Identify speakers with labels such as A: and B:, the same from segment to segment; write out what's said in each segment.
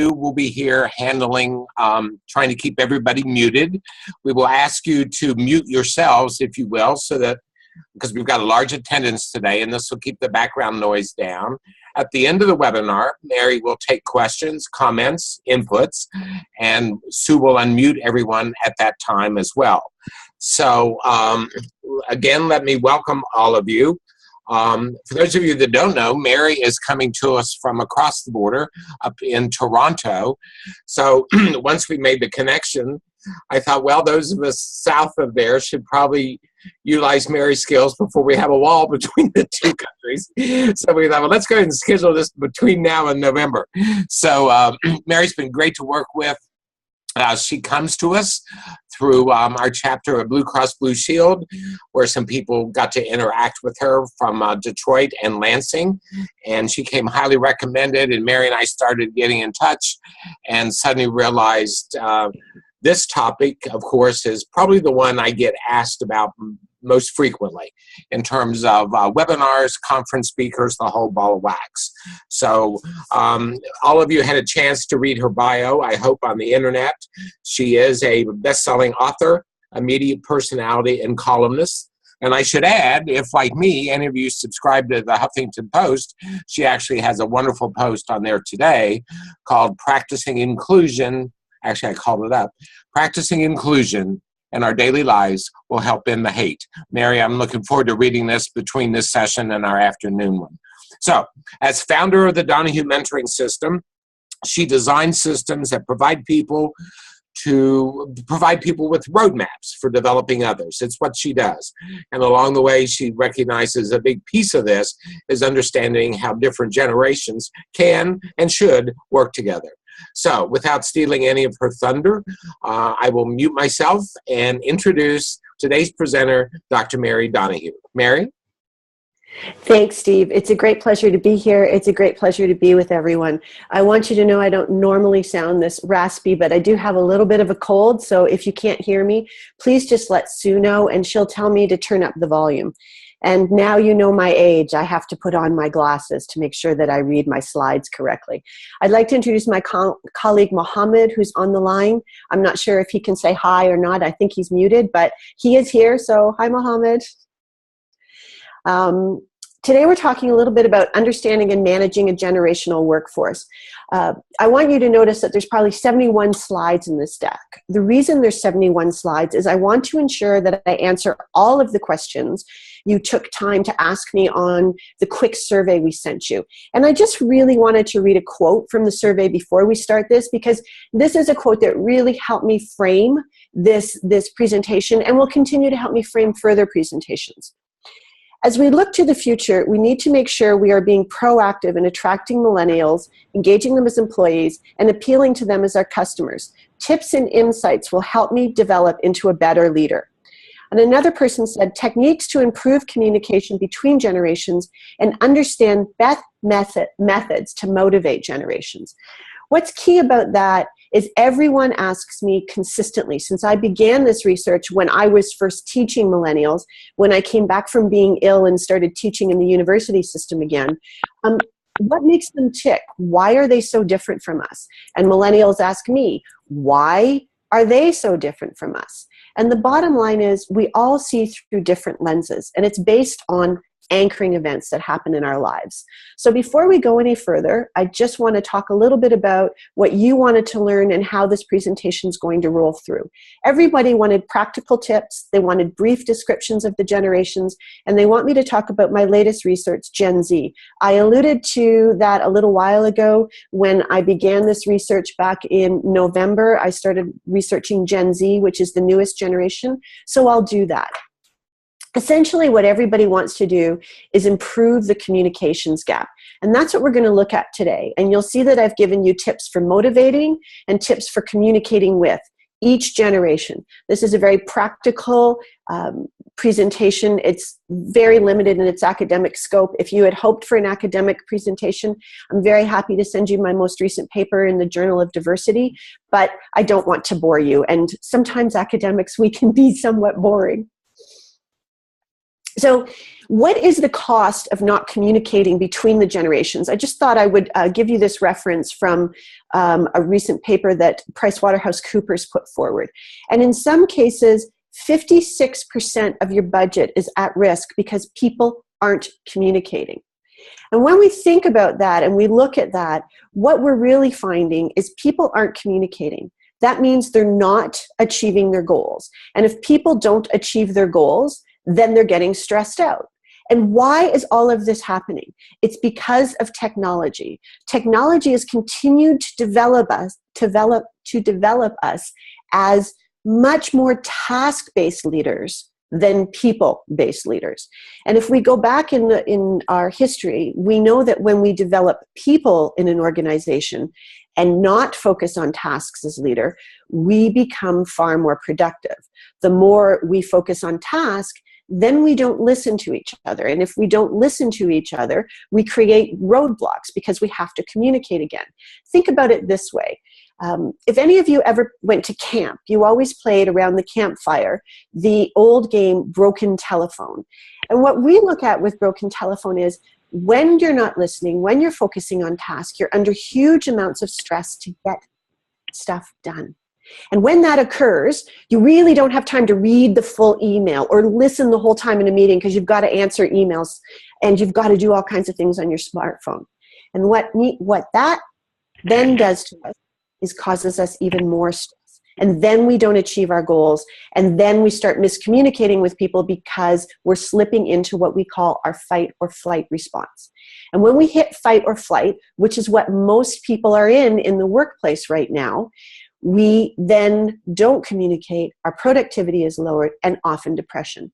A: will be here handling, trying to keep everybody muted. We will ask you to mute yourselves, if you will, so that, because we've got a large attendance today, and this will keep the background noise down. At the end of the webinar, Mary will take questions, comments, inputs, and Sue will unmute everyone at that time as well. So again, let me welcome all of you. For those of you that don't know, Mary is coming to us from across the border up in Toronto. So once we made the connection, I thought, well, those of us south of there should probably utilize Mary's skills before we have a wall between the two countries. So we thought, well, let's go ahead and schedule this between now and November. So Mary's been great to work with. She comes to us through our chapter of Blue Cross Blue Shield, where some people got to interact with her from Detroit and Lansing, and she came highly recommended, and Mary and I started getting in touch and suddenly realized this topic, of course, is probably the one I get asked about most frequently in terms of webinars, conference speakers, the whole ball of wax. So all of you had a chance to read her bio, I hope, on the internet. She is a best-selling author, a media personality, and columnist. And I should add, if like me, any of you subscribe to the Huffington Post, she actually has a wonderful post on there today called Practicing Inclusion. Actually, I called it up. Practicing Inclusion in Our Daily Lives Will Help End the Hate. Mary, I'm looking forward to reading this between this session and our afternoon one. So, as founder of the Donahue Mentoring System, she designs systems that provide people with roadmaps for developing others. It's what she does. And along the way, she recognizes a big piece of this is understanding how different generations can and should work together. So, without stealing any of her thunder, I will mute myself and introduce today's presenter, Dr. Mary Donahue. Mary?
B: Thanks, Steve. It's a great pleasure to be here. It's a great pleasure to be with everyone. I want you to know I don't normally sound this raspy, but I do have a little bit of a cold, so if you can't hear me, please just let Sue know, and she'll tell me to turn up the volume. And now you know my age. I have to put on my glasses to make sure that I read my slides correctly. I'd like to introduce my colleague, Mohammed, who's on the line. I'm not sure if he can say hi or not. I think he's muted, but he is here. So hi, Mohammed. Today we're talking a little bit about understanding and managing a generational workforce. I want you to notice that there's probably 71 slides in this deck. The reason there's 71 slides is I want to ensure that I answer all of the questions you took time to ask me on the quick survey we sent you. And I just really wanted to read a quote from the survey before we start this, because this is a quote that really helped me frame this presentation and will continue to help me frame further presentations. As we look to the future, we need to make sure we are being proactive in attracting millennials, engaging them as employees, and appealing to them as our customers. Tips and insights will help me develop into a better leader. And another person said, techniques to improve communication between generations and understand best methods to motivate generations. What's key about that is everyone asks me consistently, since I began this research when I was first teaching millennials, when I came back from being ill and started teaching in the university system again, what makes them tick? Why are they so different from us? And millennials ask me, why are they so different from us? And the bottom line is we all see through different lenses, and it's based on anchoring events that happen in our lives. So before we go any further, I just want to talk a little bit about what you wanted to learn and how this presentation is going to roll through. Everybody wanted practical tips, they wanted brief descriptions of the generations, and they want me to talk about my latest research, Gen Z. I alluded to that a little while ago when I began this research back in November. I started researching Gen Z, which is the newest generation, so I'll do that. Essentially, what everybody wants to do is improve the communications gap. And that's what we're going to look at today. And you'll see that I've given you tips for motivating and tips for communicating with each generation. This is a very practical presentation. It's very limited in its academic scope. If you had hoped for an academic presentation, I'm very happy to send you my most recent paper in the Journal of Diversity, but I don't want to bore you. And sometimes academics, we can be somewhat boring. So what is the cost of not communicating between the generations? I just thought I would give you this reference from a recent paper that PricewaterhouseCoopers put forward. And in some cases, 56% of your budget is at risk because people aren't communicating. And when we think about that and we look at that, what we're really finding is people aren't communicating. That means they're not achieving their goals. And if people don't achieve their goals, then they're getting stressed out. And why is all of this happening? It's because of technology. Technology has continued to develop us as much more task-based leaders than people-based leaders. And if we go back in our history, we know that when we develop people in an organization and not focus on tasks as leader, we become far more productive. The more we focus on task, then we don't listen to each other. And if we don't listen to each other, we create roadblocks because we have to communicate again. Think about it this way. If any of you ever went to camp, you always played around the campfire the old game Broken Telephone. And what we look at with Broken Telephone is when you're not listening, when you're focusing on task, you're under huge amounts of stress to get stuff done. And when that occurs, you really don't have time to read the full email or listen the whole time in a meeting because you've got to answer emails and you've got to do all kinds of things on your smartphone. And what that then does to us is causes us even more stress. And then we don't achieve our goals. And then we start miscommunicating with people because we're slipping into what we call our fight or flight response. And when we hit fight or flight, which is what most people are in the workplace right now, we then don't communicate, our productivity is lowered, and often depression.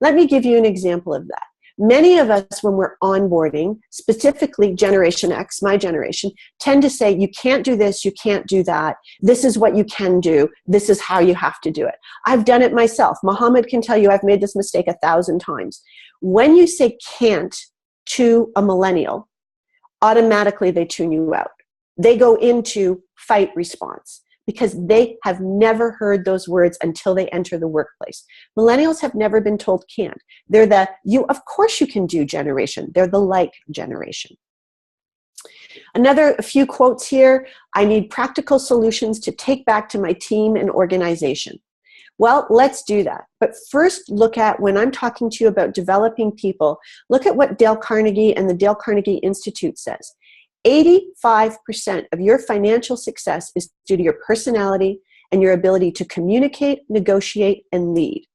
B: Let me give you an example of that. Many of us, when we're onboarding, specifically Generation X, my generation, tend to say, you can't do this, you can't do that, this is what you can do, this is how you have to do it. I've done it myself. Mohammed can tell you I've made this mistake 1,000 times. When you say can't to a millennial, automatically they tune you out. They go into fight response, because they have never heard those words until they enter the workplace. Millennials have never been told can't. They're the of course you can do generation. They're the like generation. A few quotes here. I need practical solutions to take back to my team and organization. Well, let's do that. But first look at, when I'm talking to you about developing people, look at what Dale Carnegie and the Dale Carnegie Institute says. 85% of your financial success is due to your personality and your ability to communicate, negotiate, and lead.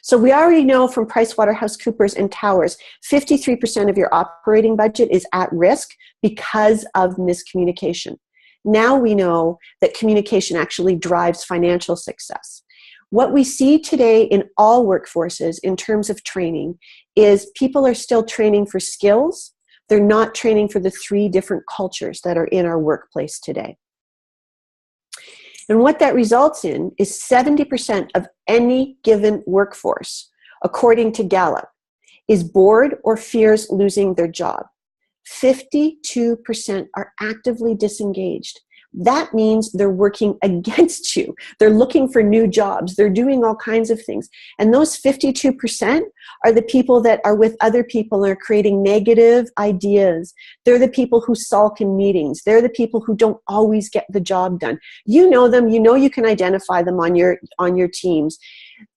B: So we already know from PricewaterhouseCoopers and Towers, 53% of your operating budget is at risk because of miscommunication. Now we know that communication actually drives financial success. What we see today in all workforces in terms of training is people are still training for skills. They're not training for the 3 different cultures that are in our workplace today. And what that results in is 70% of any given workforce, according to Gallup, is bored or fears losing their job. 52% are actively disengaged. That means they're working against you. They're looking for new jobs. They're doing all kinds of things. And those 52% are the people that are with other people and are creating negative ideas. They're the people who sulk in meetings. They're the people who don't always get the job done. You know them. You know you can identify them on your teams.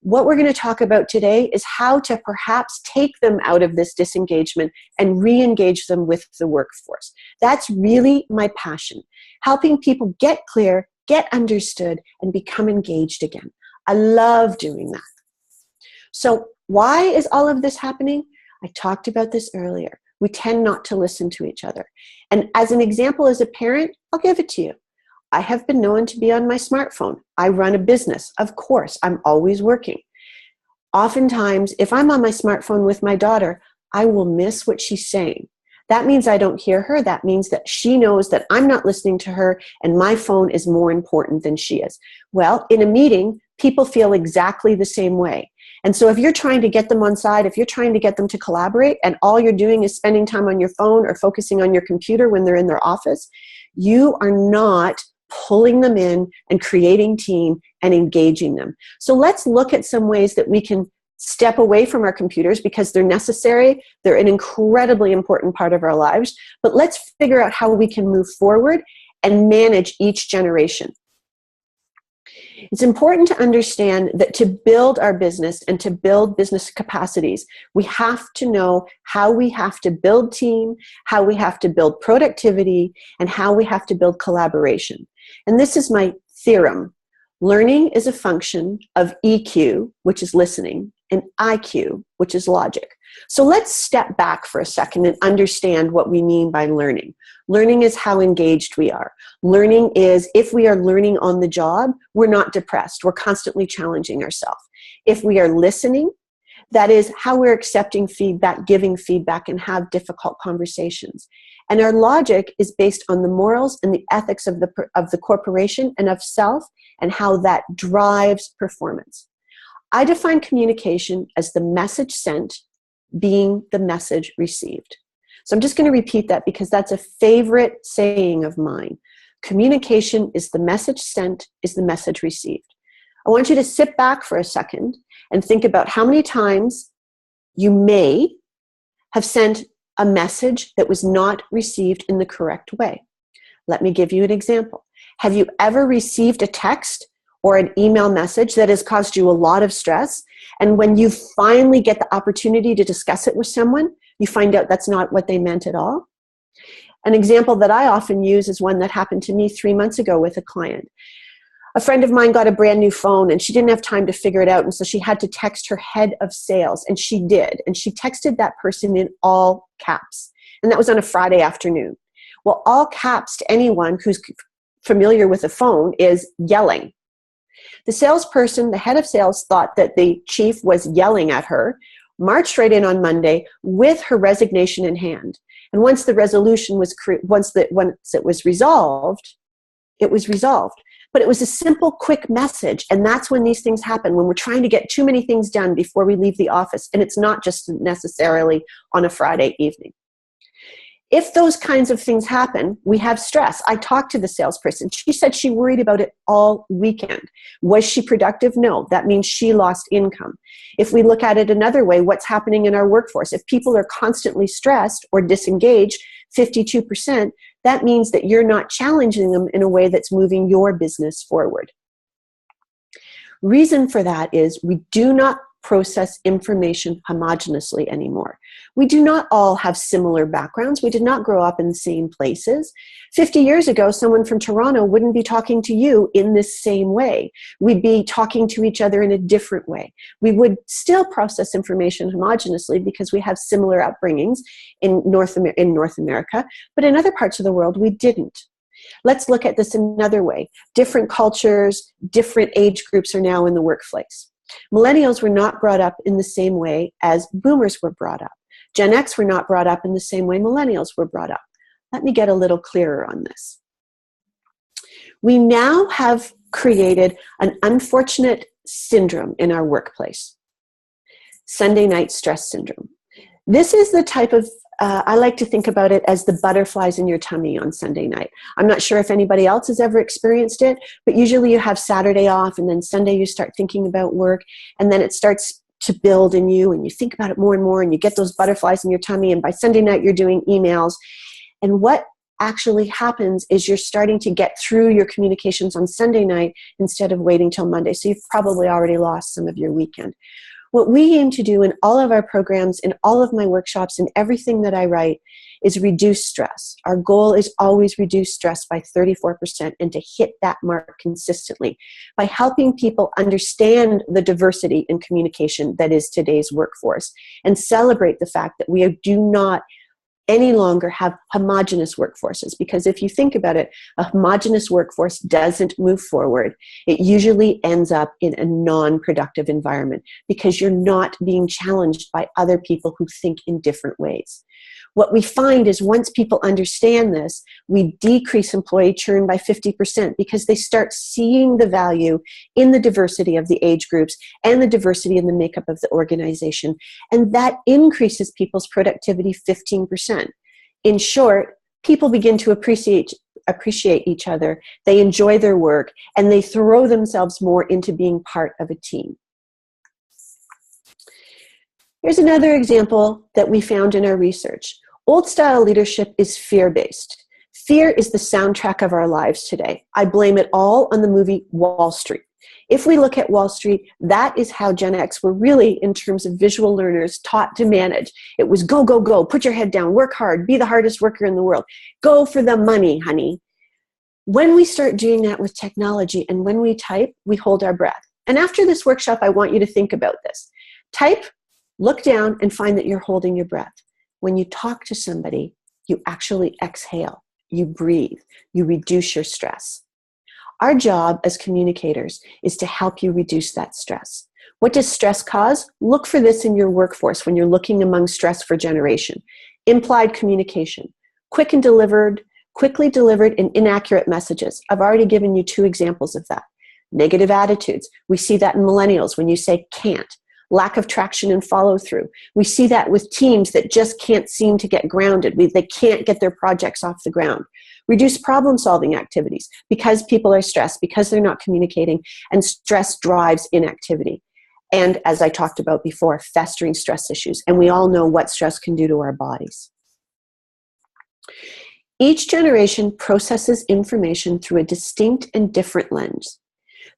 B: What we're going to talk about today is how to perhaps take them out of this disengagement and re-engage them with the workforce. That's really my passion. Helping people get clear, get understood, and become engaged again. I love doing that. So why is all of this happening? I talked about this earlier. We tend not to listen to each other. And as an example, as a parent, I'll give it to you. I have been known to be on my smartphone. I run a business. Of course, I'm always working. Oftentimes, if I'm on my smartphone with my daughter, I will miss what she's saying. That means I don't hear her. That means that she knows that I'm not listening to her and my phone is more important than she is. Well, in a meeting, people feel exactly the same way. And so if you're trying to get them on side, if you're trying to get them to collaborate and all you're doing is spending time on your phone or focusing on your computer when they're in their office, you are not pulling them in and creating team and engaging them. So let's look at some ways that we can step away from our computers because they're necessary. They're an incredibly important part of our lives. But let's figure out how we can move forward and manage each generation. It's important to understand that to build our business and to build business capacities, we have to know how we have to build team, how we have to build productivity, and how we have to build collaboration. And this is my theorem. Learning is a function of EQ, which is listening, and IQ, which is logic. So let's step back for a second and understand what we mean by learning. Learning is how engaged we are. Learning is, if we are learning on the job, we're not depressed. We're constantly challenging ourselves. If we are listening, that is how we're accepting feedback, giving feedback, and have difficult conversations. And our logic is based on the morals and the ethics of the corporation and of self, and how that drives performance. I define communication as the message sent being the message received. So I'm just going to repeat that because that's a favorite saying of mine. Communication is the message sent, is the message received. I want you to sit back for a second and think about how many times you may have sent a message that was not received in the correct way. Let me give you an example. Have you ever received a text or an email message that has caused you a lot of stress, and when you finally get the opportunity to discuss it with someone, you find out that's not what they meant at all? An example that I often use is one that happened to me 3 months ago with a client. A friend of mine got a brand new phone and she didn't have time to figure it out, and so she had to text her head of sales, and she did. And she texted that person in all caps. And that was on a Friday afternoon. Well, all caps to anyone who's familiar with a phone is yelling. The salesperson, the head of sales, thought that the chief was yelling at her, marched right in on Monday with her resignation in hand. And once the resolution was once it was resolved, it was resolved. But it was a simple, quick message. And that's when these things happen, when we're trying to get too many things done before we leave the office. And it's not just necessarily on a Friday evening. If those kinds of things happen, we have stress. I talked to the salesperson. She said she worried about it all weekend. Was she productive? No. That means she lost income. If we look at it another way, what's happening in our workforce? If people are constantly stressed or disengaged, 52%, that means that you're not challenging them in a way that's moving your business forward. Reason for that is we do not process information homogeneously anymore. We do not all have similar backgrounds. We did not grow up in the same places. 50 years ago, someone from Toronto wouldn't be talking to you in this same way. We'd be talking to each other in a different way. We would still process information homogeneously because we have similar upbringings in North America, but in other parts of the world, we didn't. Let's look at this another way. Different cultures, different age groups are now in the workplace. Millennials were not brought up in the same way as boomers were brought up. Gen X were not brought up in the same way millennials were brought up. Let me get a little clearer on this. We now have created an unfortunate syndrome in our workplace. Sunday night stress syndrome. This is the type of, I like to think about it as the butterflies in your tummy on Sunday night. I'm not sure if anybody else has ever experienced it, but usually you have Saturday off and then Sunday you start thinking about work, and then it starts to build in you and you think about it more and more and you get those butterflies in your tummy, and by Sunday night you're doing emails. And what actually happens is you're starting to get through your communications on Sunday night instead of waiting till Monday. So you've probably already lost some of your weekend. What we aim to do in all of our programs, in all of my workshops, and everything that I write is reduce stress. Our goal is always reduce stress by 34% and to hit that mark consistently by helping people understand the diversity in communication that is today's workforce and celebrate the fact that we do not any longer have homogeneous workforces. Because if you think about it, a homogeneous workforce doesn't move forward. It usually ends up in a non-productive environment because you're not being challenged by other people who think in different ways. What we find is once people understand this, we decrease employee churn by 50% because they start seeing the value in the diversity of the age groups and the diversity in the makeup of the organization. And that increases people's productivity 15%. In short, people begin to appreciate each other, they enjoy their work, and they throw themselves more into being part of a team. Here's another example that we found in our research. Old-style leadership is fear-based. Fear is the soundtrack of our lives today. I blame it all on the movie Wall Street. If we look at Wall Street, that is how Gen X were really, in terms of visual learners, taught to manage. It was go, go, go, put your head down, work hard, be the hardest worker in the world. Go for the money, honey. When we start doing that with technology and when we type, we hold our breath. And after this workshop, I want you to think about this. Type, look down, and find that you're holding your breath. When you talk to somebody, you actually exhale, you breathe, you reduce your stress. Our job as communicators is to help you reduce that stress. What does stress cause? Look for this in your workforce when you're looking among stress for generation. Implied communication, quickly delivered and inaccurate messages. I've already given you 2 examples of that. Negative attitudes. We see that in millennials when you say can't. Lack of traction and follow through. We see that with teams that just can't seem to get grounded. They can't get their projects off the ground. Reduce problem-solving activities because people are stressed, because they're not communicating, and stress drives inactivity. And as I talked about before, festering stress issues. And we all know what stress can do to our bodies. Each generation processes information through a distinct and different lens.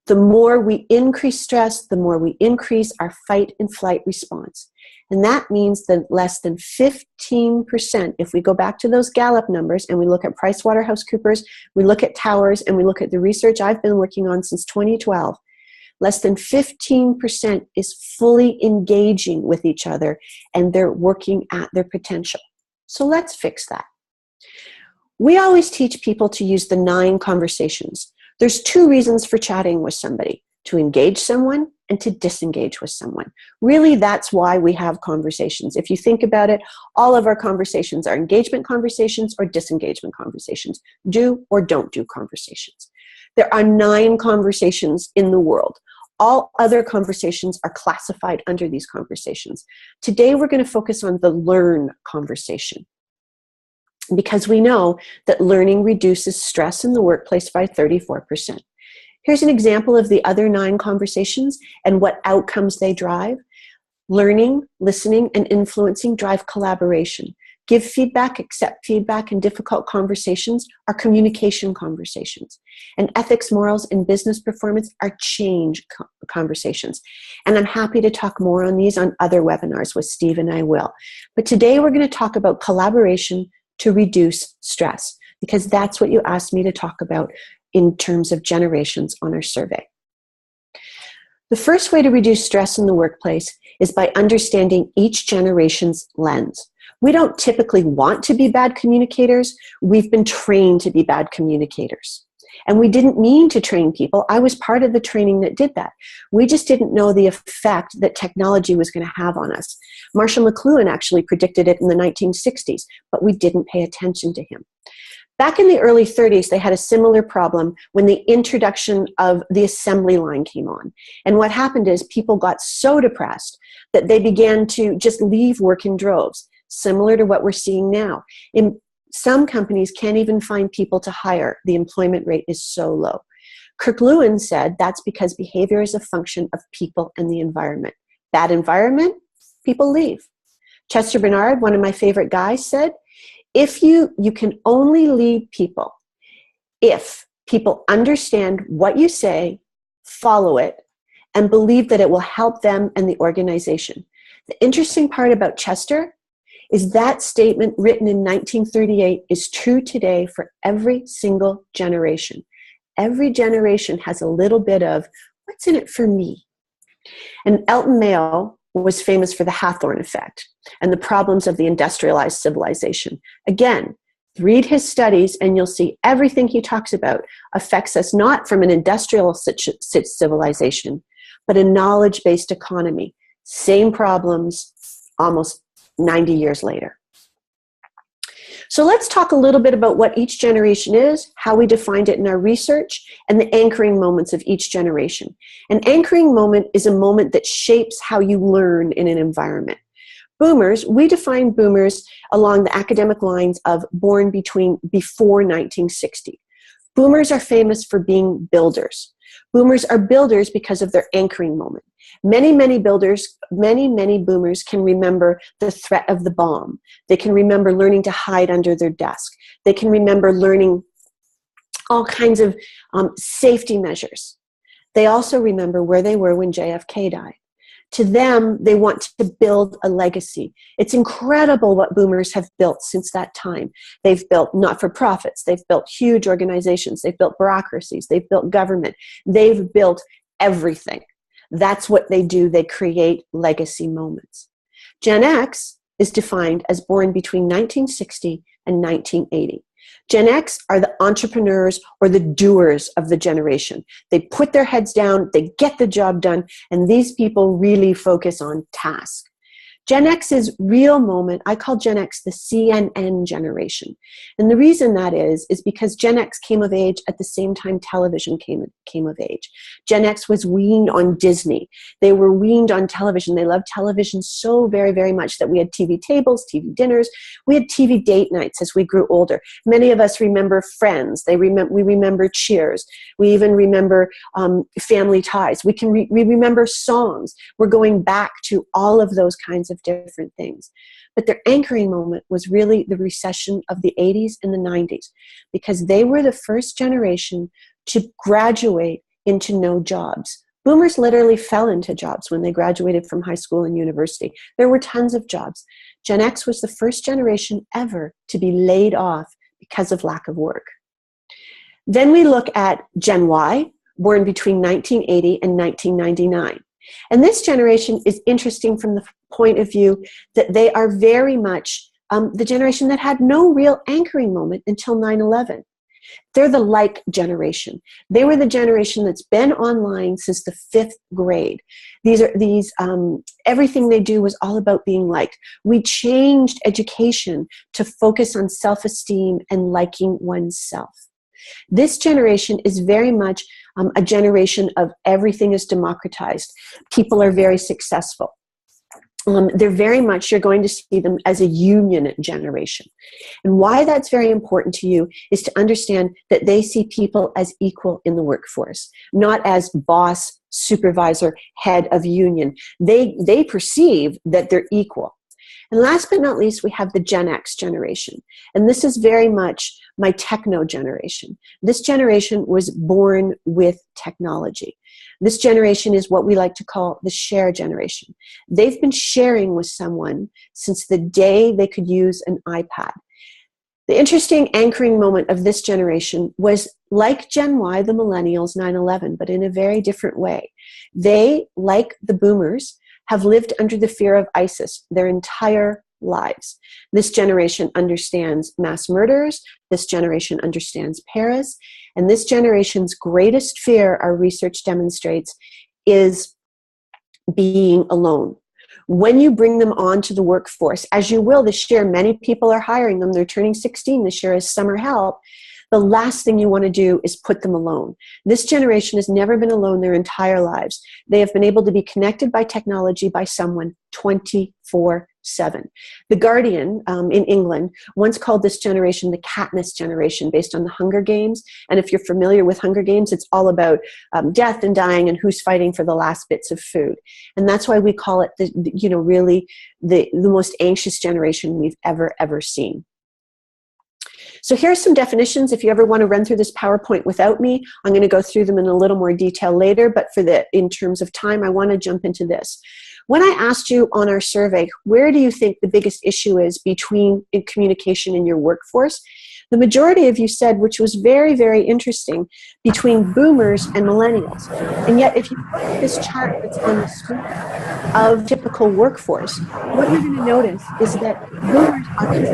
B: The more we increase stress, the more we increase our fight and flight response. And that means that less than 15%, if we go back to those Gallup numbers and we look at PricewaterhouseCoopers, we look at Towers, and we look at the research I've been working on since 2012, less than 15% is fully engaging with each other and they're working at their potential. So let's fix that. We always teach people to use the 9 conversations. There's 2 reasons for chatting with somebody: to engage someone and to disengage with someone. Really, that's why we have conversations. If you think about it, all of our conversations are engagement conversations or disengagement conversations, do or don't do conversations. There are 9 conversations in the world. All other conversations are classified under these conversations. Today, we're going to focus on the learn conversation, because we know that learning reduces stress in the workplace by 34%. Here's an example of the other 9 conversations and what outcomes they drive. Learning, listening, and influencing drive collaboration. Give feedback, accept feedback, and difficult conversations are communication conversations. And ethics, morals, and business performance are change conversations. And I'm happy to talk more on these on other webinars with Steve, and I will. But today we're going to talk about collaboration to reduce stress, because that's what you asked me to talk about in terms of generations on our survey. The first way to reduce stress in the workplace is by understanding each generation's lens. We don't typically want to be bad communicators. We've been trained to be bad communicators. And we didn't mean to train people. I was part of the training that did that. We just didn't know the effect that technology was going to have on us. Marshall McLuhan actually predicted it in the 1960s, but we didn't pay attention to him. Back in the early 30s, they had a similar problem when the introduction of the assembly line came on. And what happened is people got so depressed that they began to just leave work in droves, similar to what we're seeing now. In some companies can't even find people to hire. The employment rate is so low. Kirk Lewin said that's because behavior is a function of people and the environment. Bad environment, people leave. Chester Bernard, one of my favorite guys, said, if you can only lead people if people understand what you say, follow it, and believe that it will help them and the organization. The interesting part about Chester is that statement written in 1938 is true today for every single generation. Every generation has a little bit of, what's in it for me? And Elton Mayo was famous for the Hawthorne effect and the problems of the industrialized civilization. Again, read his studies and you'll see everything he talks about affects us not from an industrial civilization, but a knowledge-based economy. Same problems almost 90 years later. So let's talk a little bit about what each generation is, how we defined it in our research, and the anchoring moments of each generation. An anchoring moment is a moment that shapes how you learn in an environment. Boomers, we define boomers along the academic lines of born before 1960. Boomers are famous for being builders. Boomers are builders because of their anchoring moment. Many boomers can remember the threat of the bomb. They can remember learning to hide under their desk. They can remember learning all kinds of safety measures. They also remember where they were when JFK died. To them, they want to build a legacy. It's incredible what boomers have built since that time. They've built not-for-profits. They've built huge organizations. They've built bureaucracies. They've built government. They've built everything. That's what they do. They create legacy moments. Gen X is defined as born between 1960 and 1980. Gen X are the entrepreneurs or the doers of the generation. They put their heads down, they get the job done, and these people really focus on task. Gen X's real moment, I call Gen X the CNN generation. And the reason that is because Gen X came of age at the same time television came of age. Gen X was weaned on Disney. They were weaned on television. They loved television so very, very much that we had TV tables, TV dinners. We had TV date nights as we grew older. Many of us remember Friends. We remember Cheers. We even remember Family Ties. We remember songs. We're going back to all of those kinds of different things. But their anchoring moment was really the recession of the 80s and the 90s, because they were the first generation to graduate into no jobs. Boomers literally fell into jobs when they graduated from high school and university. There were tons of jobs. Gen X was the first generation ever to be laid off because of lack of work. Then we look at Gen Y, born between 1980 and 1999. And this generation is interesting from the point of view that they are very much the generation that had no real anchoring moment until 9/11. They're the like generation. They were the generation that's been online since the 5th grade. Everything they do was all about being liked. We changed education to focus on self-esteem and liking oneself. This generation is very much a generation of everything is democratized. People are very successful. They're very much, you're going to see them as a union generation. And why that's very important to you is to understand that they see people as equal in the workforce, not as boss, supervisor, head of union. They perceive that they're equal. And last but not least, we have the Gen X generation. And this is very much my techno generation. This generation was born with technology. This generation is what we like to call the share generation. They've been sharing with someone since the day they could use an iPad. The interesting anchoring moment of this generation was like Gen Y, the millennials, 9/11, but in a very different way. They, like the boomers, have lived under the fear of ISIS their entire lives. This generation understands mass murders. This generation understands Paris. And this generation's greatest fear, our research demonstrates, is being alone. When you bring them onto the workforce, as you will this year, many people are hiring them. They're turning 16 this year as summer help. The last thing you want to do is put them alone. This generation has never been alone their entire lives. They have been able to be connected by technology by someone 24/7. The Guardian in England once called this generation the Katniss generation based on the Hunger Games. And if you're familiar with Hunger Games, it's all about death and dying and who's fighting for the last bits of food. And that's why we call it really the most anxious generation we've ever seen. So here's some definitions. If you ever want to run through this PowerPoint without me, I'm going to go through them in a little more detail later, but in terms of time, I want to jump into this. When I asked you on our survey, where do you think the biggest issue is between communication in your workforce? The majority of you said, which was very, very interesting, between boomers and millennials. And yet, if you look at this chart that's on the screen of typical workforce, what you're going to notice is that boomers are at the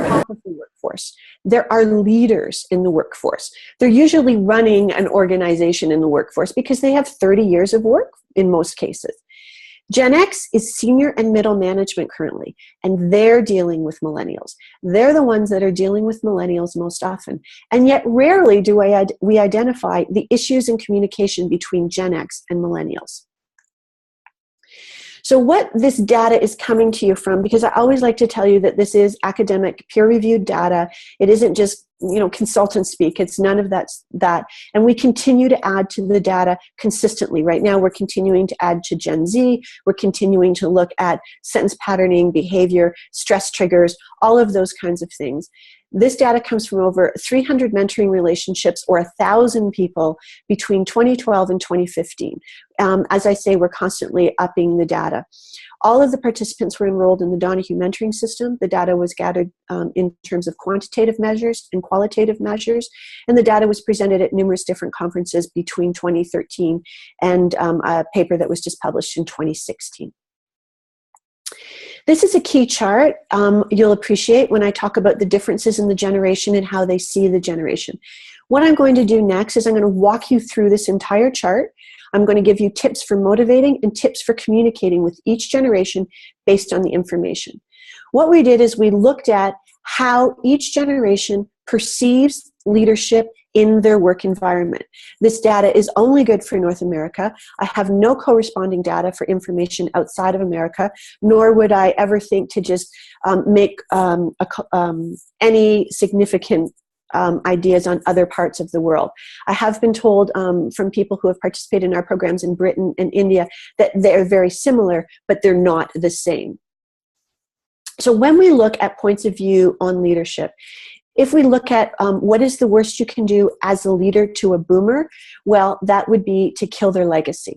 B: top of the workforce. There are leaders in the workforce. They're usually running an organization in the workforce because they have 30 years of work in most cases. Gen X is senior and middle management currently, and they're dealing with millennials. They're the ones that are dealing with millennials most often. And yet rarely do we identify the issues in communication between Gen X and millennials. So what this data is coming to you from, because I always like to tell you that this is academic, peer-reviewed data. It isn't just consultant speak. It's none of that. And we continue to add to the data consistently. Right now, we're continuing to add to Gen Z. We're continuing to look at sentence patterning, behavior, stress triggers, all of those kinds of things. This data comes from over 300 mentoring relationships or 1,000 people between 2012 and 2015. As I say, we're constantly upping the data. All of the participants were enrolled in the Donahue mentoring system. The data was gathered in terms of quantitative measures and qualitative measures, and the data was presented at numerous different conferences between 2013 and a paper that was just published in 2016. This is a key chart you'll appreciate when I talk about the differences in the generation and how they see the generation. What I'm going to do next is I'm going to walk you through this entire chart. I'm going to give you tips for motivating and tips for communicating with each generation based on the information. What we did is we looked at how each generation perceives leadership in their work environment. This data is only good for North America. I have no corresponding data for information outside of America, nor would I ever think to just make any significant ideas on other parts of the world. I have been told from people who have participated in our programs in Britain and India that they're very similar, but they're not the same. So when we look at points of view on leadership, if we look at what is the worst you can do as a leader to a boomer, well, that would be to kill their legacy.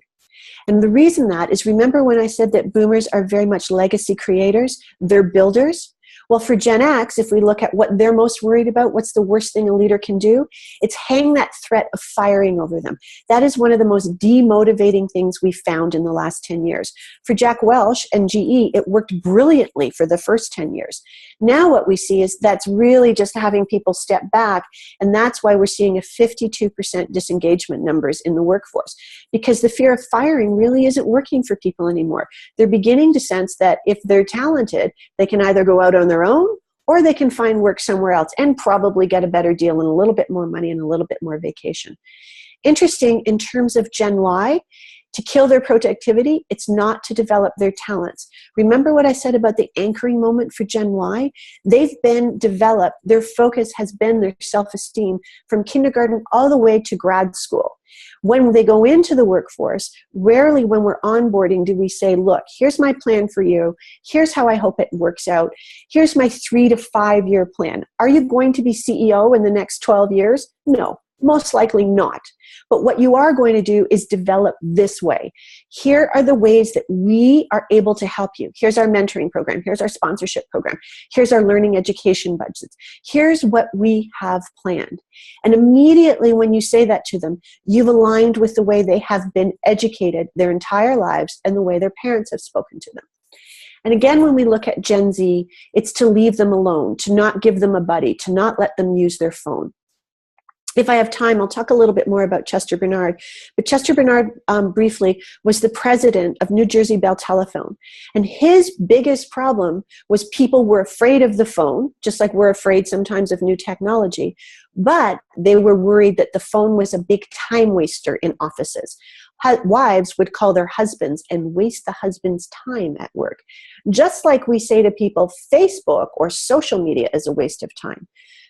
B: And the reason that is, remember when I said that boomers are very much legacy creators, they're builders? Well, for Gen X, if we look at what they're most worried about, what's the worst thing a leader can do? It's hang that threat of firing over them. That is one of the most demotivating things we've found in the last 10 years. For Jack Welch and GE, it worked brilliantly for the first 10 years. Now what we see is that's really just having people step back, and that's why we're seeing a 52% disengagement numbers in the workforce, because the fear of firing really isn't working for people anymore. They're beginning to sense that if they're talented, they can either go out on their own, or they can find work somewhere else and probably get a better deal and a little bit more money and a little bit more vacation. Interesting, in terms of Gen Y, to kill their productivity, it's not to develop their talents. Remember what I said about the anchoring moment for Gen Y? They've been developed, their focus has been their self-esteem from kindergarten all the way to grad school. When they go into the workforce, rarely when we're onboarding do we say, look, here's my plan for you. Here's how I hope it works out. Here's my 3 to 5 year plan. Are you going to be CEO in the next 12 years? No, most likely not. But what you are going to do is develop this way. Here are the ways that we are able to help you. Here's our mentoring program. Here's our sponsorship program. Here's our learning education budgets. Here's what we have planned. And immediately when you say that to them, you've aligned with the way they have been educated their entire lives and the way their parents have spoken to them. And again, when we look at Gen Z, it's to leave them alone, to not give them a buddy, to not let them use their phone. If I have time, I'll talk a little bit more about Chester Bernard. But Chester Bernard, briefly, was the president of New Jersey Bell Telephone. And his biggest problem was people were afraid of the phone, just like we're afraid sometimes of new technology. But they were worried that the phone was a big time waster in offices. Wives would call their husbands and waste the husband's time at work. Just like we say to people, Facebook or social media is a waste of time.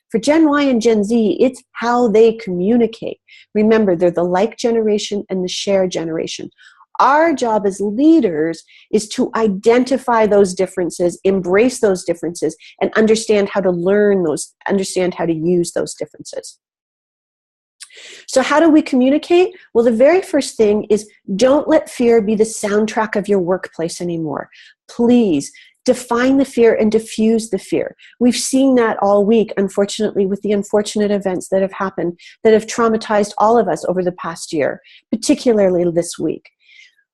B: For Gen Y and Gen Z, it's how they communicate. Remember, they're the like generation and the share generation. Our job as leaders is to identify those differences, embrace those differences, and understand how to learn those, understand how to use those differences. So how do we communicate? Well, the very first thing is don't let fear be the soundtrack of your workplace anymore. Please define the fear and diffuse the fear. We've seen that all week, unfortunately, with the unfortunate events that have happened that have traumatized all of us over the past year, particularly this week.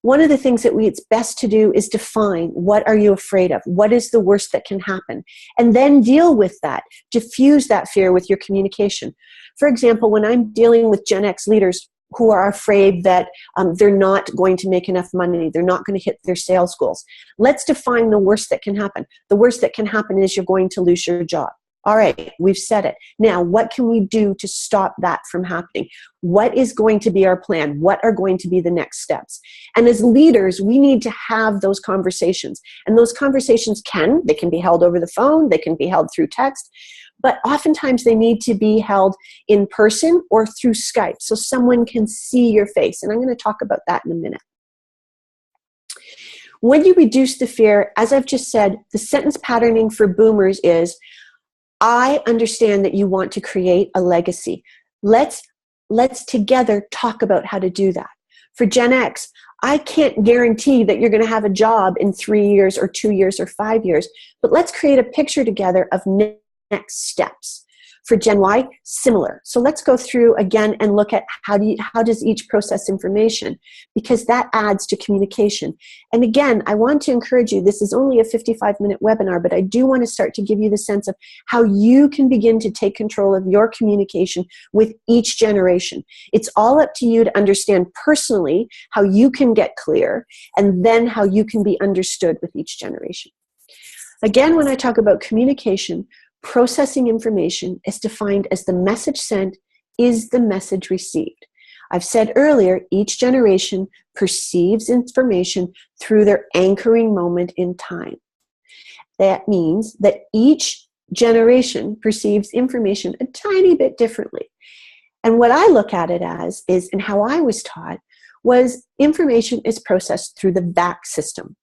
B: One of the things that it's best to do is define what are you afraid of? What is the worst that can happen? And then deal with that. Diffuse that fear with your communication. For example, when I'm dealing with Gen X leaders who are afraid that they're not going to make enough money, they're not going to hit their sales goals, let's define the worst that can happen. The worst that can happen is you're going to lose your job. All right, we've said it. Now, what can we do to stop that from happening? What is going to be our plan? What are going to be the next steps? And as leaders, we need to have those conversations. And those conversations they can be held over the phone, they can be held through text, but oftentimes they need to be held in person or through Skype so someone can see your face. And I'm going to talk about that in a minute. When you reduce the fear, as I've just said, the sentence patterning for boomers is, I understand that you want to create a legacy. Let's together talk about how to do that. For Gen X, I can't guarantee that you're going to have a job in 3 years or 2 years or 5 years, but let's create a picture together of next steps. For Gen Y, similar. So let's go through again and look at how does each process information, because that adds to communication. And again, I want to encourage you, this is only a 55-minute webinar, but I do want to start to give you the sense of how you can begin to take control of your communication with each generation. It's all up to you to understand personally how you can get clear, and then how you can be understood with each generation. Again, when I talk about communication, processing information is defined as the message sent is the message received. I've said earlier, each generation perceives information through their anchoring moment in time. That means that each generation perceives information a tiny bit differently. And what I look at it as is, and how I was taught, was information is processed through the VAC system.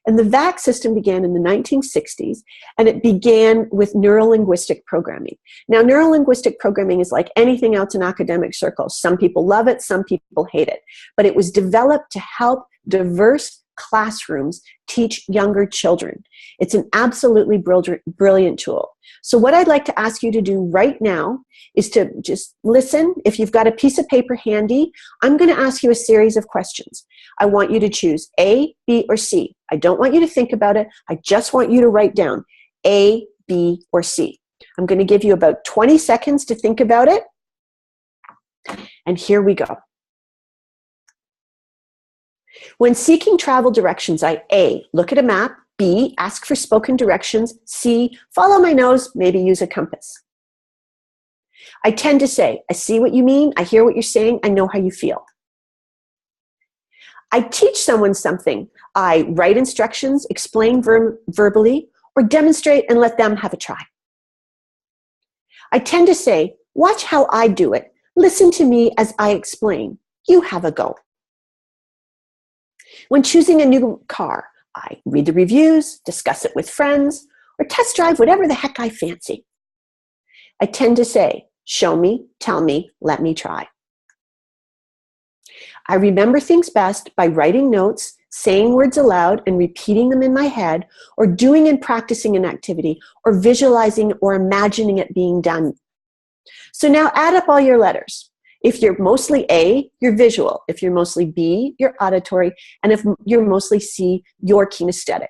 B: And the VAC system began in the 1960s, and it began with neuro-linguistic programming. Now, neuro-linguistic programming is like anything else in academic circles. Some people love it, some people hate it. But it was developed to help diverse classrooms teach younger children. It's an absolutely brilliant tool. So what I'd like to ask you to do right now is to just listen. If you've got a piece of paper handy, I'm going to ask you a series of questions. I want you to choose A, B, or C. I don't want you to think about it. I just want you to write down A, B, or C. I'm going to give you about 20 seconds to think about it. And here we go. When seeking travel directions, I A, look at a map. B, ask for spoken directions. C, follow my nose, maybe use a compass. I tend to say, I see what you mean, I hear what you're saying, I know how you feel. I teach someone something. I write instructions, explain verbally, or demonstrate and let them have a try. I tend to say, watch how I do it. Listen to me as I explain. You have a go. When choosing a new car, I read the reviews, discuss it with friends, or test drive whatever the heck I fancy. I tend to say, show me, tell me, let me try. I remember things best by writing notes, saying words aloud and repeating them in my head, or doing and practicing an activity, or visualizing or imagining it being done. So now add up all your letters. If you're mostly A, you're visual. If you're mostly B, you're auditory. And if you're mostly C, you're kinesthetic.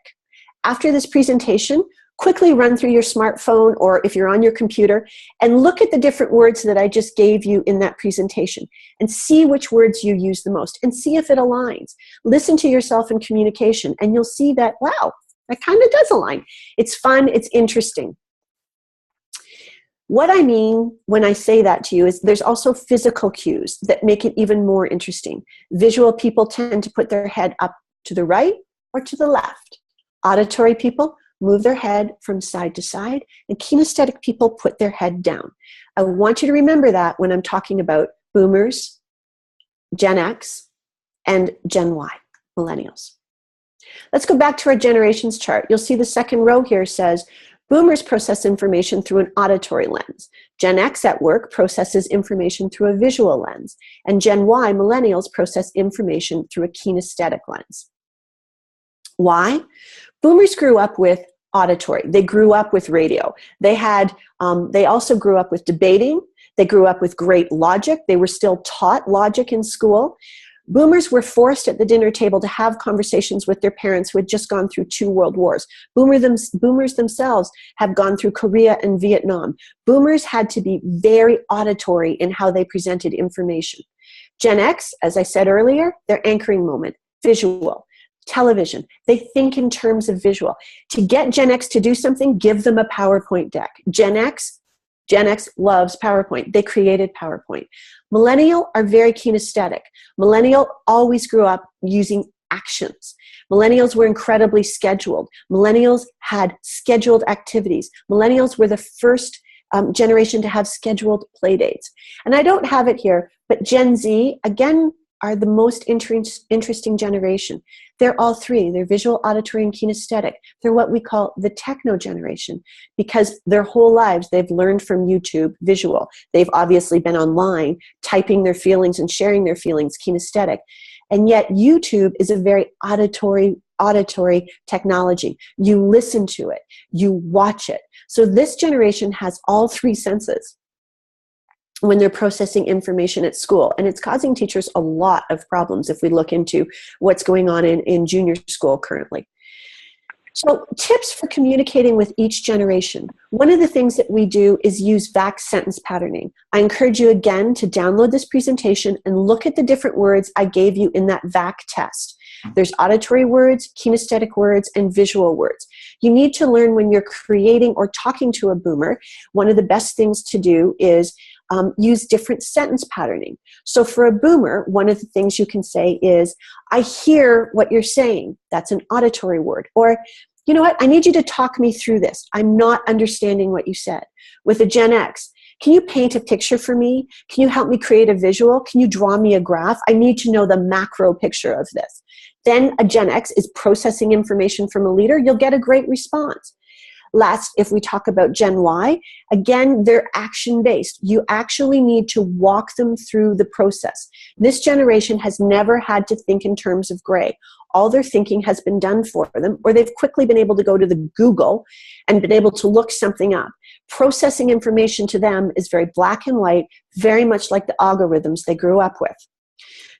B: After this presentation, quickly run through your smartphone, or if you're on your computer, and look at the different words that I just gave you in that presentation and see which words you use the most and see if it aligns. Listen to yourself in communication and you'll see that, wow, that kind of does align. It's fun, it's interesting. What I mean when I say that to you is there's also physical cues that make it even more interesting. Visual people tend to put their head up to the right or to the left. Auditory people move their head from side to side, and kinesthetic people put their head down. I want you to remember that when I'm talking about boomers, Gen X, and Gen Y, millennials. Let's go back to our generations chart. You'll see the second row here says, boomers process information through an auditory lens. Gen X at work processes information through a visual lens. And Gen Y, millennials, process information through a kinesthetic lens. Why? Boomers grew up with auditory. They grew up with radio. They also grew up with debating. They grew up with great logic. They were still taught logic in school. Boomers were forced at the dinner table to have conversations with their parents who had just gone through 2 world wars. Boomers themselves have gone through Korea and Vietnam. Boomers had to be very auditory in how they presented information. Gen X, as I said earlier, their anchoring moment, visual. Television. They think in terms of visual. To get Gen X to do something, give them a PowerPoint deck. Gen X loves PowerPoint. They created PowerPoint. Millennial are very kinesthetic. Millennial always grew up using actions. Millennials were incredibly scheduled. Millennials had scheduled activities. Millennials were the first generation to have scheduled play dates. And I don't have it here, but Gen Z, again, are the most interesting generation. They're all three. They're visual, auditory, and kinesthetic. They're what we call the techno generation because their whole lives they've learned from YouTube visual. They've obviously been online typing their feelings and sharing their feelings kinesthetic. And yet YouTube is a very auditory technology. You listen to it, you watch it. So this generation has all three senses when they're processing information at school. And it's causing teachers a lot of problems if we look into what's going on in junior school currently. So tips for communicating with each generation. One of the things that we do is use VAC sentence patterning. I encourage you again to download this presentation and look at the different words I gave you in that VAC test. There's auditory words, kinesthetic words, and visual words. You need to learn when you're creating or talking to a boomer, one of the best things to do is use different sentence patterning. So for a boomer, one of the things you can say is, I hear what you're saying. That's an auditory word. Or, you know what, I need you to talk me through this. I'm not understanding what you said. With a Gen X, can you paint a picture for me? Can you help me create a visual? Can you draw me a graph? I need to know the macro picture of this. Then a Gen X is processing information from a leader. You'll get a great response. Last, if we talk about Gen Y, again, they're action-based. You actually need to walk them through the process. This generation has never had to think in terms of gray. All their thinking has been done for them, or they've quickly been able to go to the Google and been able to look something up. Processing information to them is very black and white, very much like the algorithms they grew up with.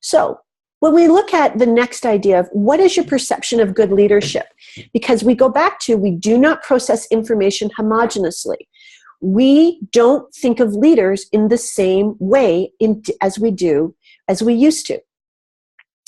B: So, when we look at the next idea of what is your perception of good leadership, because we go back to we do not process information homogeneously. We don't think of leaders in the same way as we used to.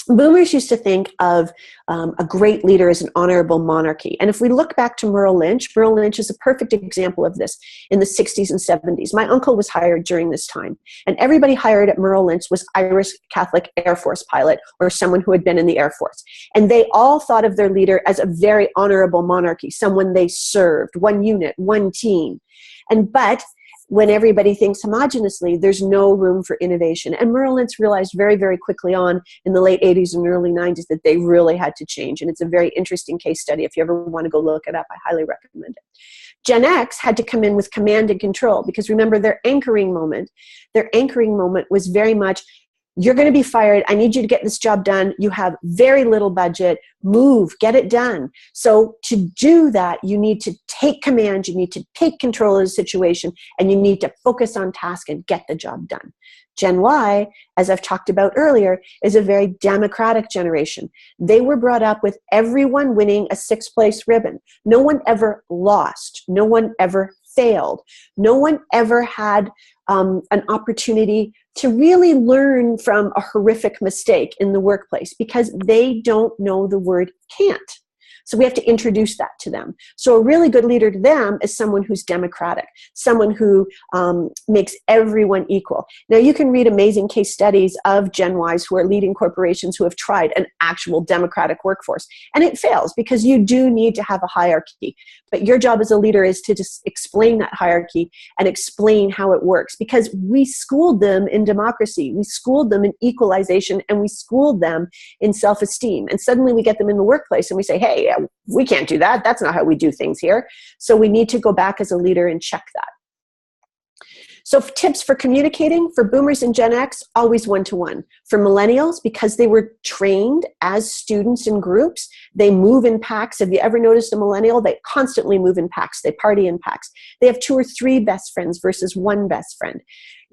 B: Boomers used to think of a great leader as an honorable monarchy. And if we look back to Merrill Lynch is a perfect example of this in the 60s and 70s. My uncle was hired during this time. And everybody hired at Merrill Lynch was Irish Catholic Air Force pilot or someone who had been in the Air Force. And they all thought of their leader as a very honorable monarchy, someone they served, one unit, one team. But when everybody thinks homogenously, there's no room for innovation. And Merrill Lynch realized very, very quickly on in the late 80s and early 90s that they really had to change. And it's a very interesting case study. If you ever want to go look it up, I highly recommend it. Gen X had to come in with command and control because remember their anchoring moment was very much, you're going to be fired. I need you to get this job done. You have very little budget. Move, get it done. So to do that, you need to take command. You need to take control of the situation, and you need to focus on task and get the job done. Gen Y, as I've talked about earlier, is a very democratic generation. They were brought up with everyone winning a sixth-place ribbon. No one ever lost. No one ever failed. No one ever had an opportunity to really learn from a horrific mistake in the workplace because they don't know the word can't. So we have to introduce that to them. So a really good leader to them is someone who's democratic, someone who makes everyone equal. Now you can read amazing case studies of Gen Ys who are leading corporations who have tried an actual democratic workforce. And it fails because you do need to have a hierarchy. But your job as a leader is to just explain that hierarchy and explain how it works because we schooled them in democracy, we schooled them in equalization, and we schooled them in self-esteem. And suddenly we get them in the workplace and we say, hey, we can't do that. That's not how we do things here. So we need to go back as a leader and check that. So tips for communicating for boomers and Gen X, always one-to-one. For millennials, because they were trained as students in groups, they move in packs. Have you ever noticed a millennial? They constantly move in packs. They party in packs. They have 2 or 3 best friends versus 1 best friend.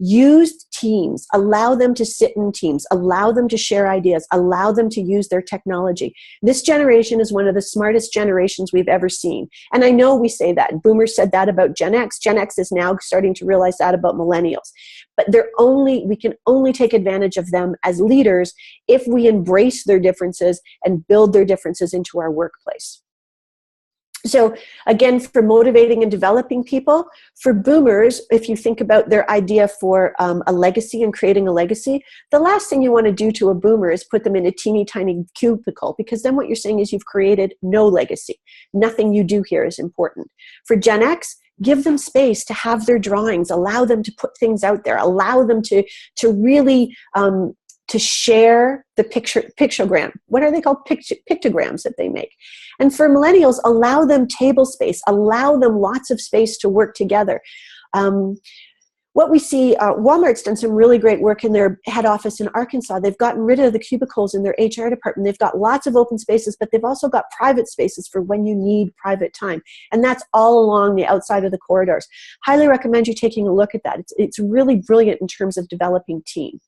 B: Use teams. Allow them to sit in teams. Allow them to share ideas. Allow them to use their technology. This generation is one of the smartest generations we've ever seen. And I know we say that. Boomers said that about Gen X. Gen X is now starting to realize that about millennials. But we can only take advantage of them as leaders if we embrace their differences and build their differences into our workplace. So again, for motivating and developing people, for boomers, if you think about their idea for a legacy and creating a legacy, the last thing you want to do to a boomer is put them in a teeny tiny cubicle because then what you're saying is you've created no legacy. Nothing you do here is important. For Gen X, give them space to have their drawings, allow them to put things out there, allow them to really to share the pictogram. What are they called? Pictograms that they make. And for millennials, allow them table space, allow them lots of space to work together. What we see, Walmart's done some really great work in their head office in Arkansas. They've gotten rid of the cubicles in their HR department. They've got lots of open spaces, but they've also got private spaces for when you need private time. And that's all along the outside of the corridors. Highly recommend you taking a look at that. It's really brilliant in terms of developing team.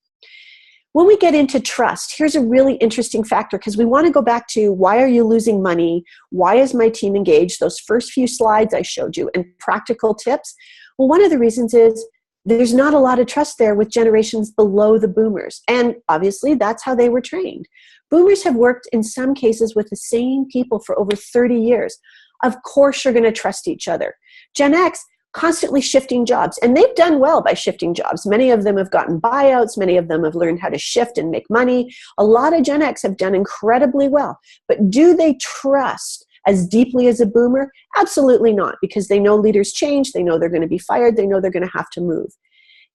B: When we get into trust, here's a really interesting factor, because we want to go back to why are you losing money? Why is my team engaged? Those first few slides I showed you, and practical tips. Well, one of the reasons is there's not a lot of trust there with generations below the boomers. And obviously, that's how they were trained. Boomers have worked in some cases with the same people for over 30 years. Of course, you're going to trust each other. Gen X, constantly shifting jobs. And they've done well by shifting jobs. Many of them have gotten buyouts. Many of them have learned how to shift and make money. A lot of Gen X have done incredibly well. But do they trust as deeply as a boomer? Absolutely not, because they know leaders change. They know they're going to be fired. They know they're going to have to move.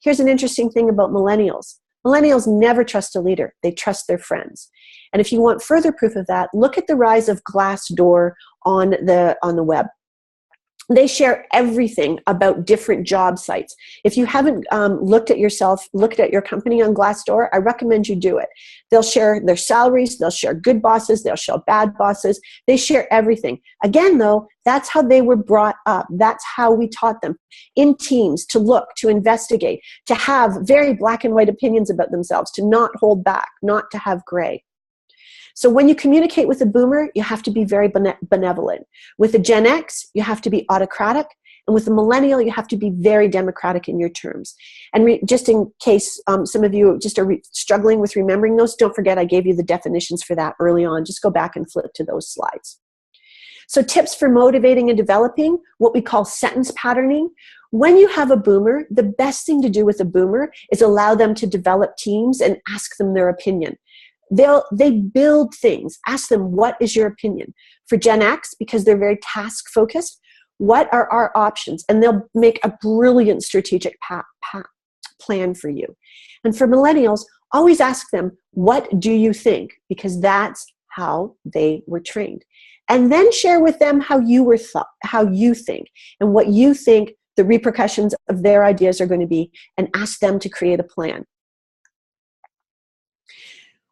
B: Here's an interesting thing about millennials. Millennials never trust a leader. They trust their friends. And if you want further proof of that, look at the rise of Glassdoor on the web. They share everything about different job sites. If you haven't looked at your company on Glassdoor, I recommend you do it. They'll share their salaries, they'll share good bosses, they'll share bad bosses. They share everything. Again, though, that's how they were brought up. That's how we taught them in teams to look, to investigate, to have very black and white opinions about themselves, to not hold back, not to have gray. So when you communicate with a boomer, you have to be very benevolent. With a Gen X, you have to be autocratic. And with a millennial, you have to be very democratic in your terms. And just in case some of you just are struggling with remembering those, don't forget I gave you the definitions for that early on. Just go back and flip to those slides. So tips for motivating and developing, what we call sentence patterning. When you have a boomer, the best thing to do with a boomer is allow them to develop teams and ask them their opinion. They build things. Ask them, what is your opinion? For Gen X, because they're very task focused, what are our options? And they'll make a brilliant strategic plan for you. And for millennials, always ask them, what do you think? Because that's how they were trained. And then share with them how you think, and what you think the repercussions of their ideas are going to be, and ask them to create a plan.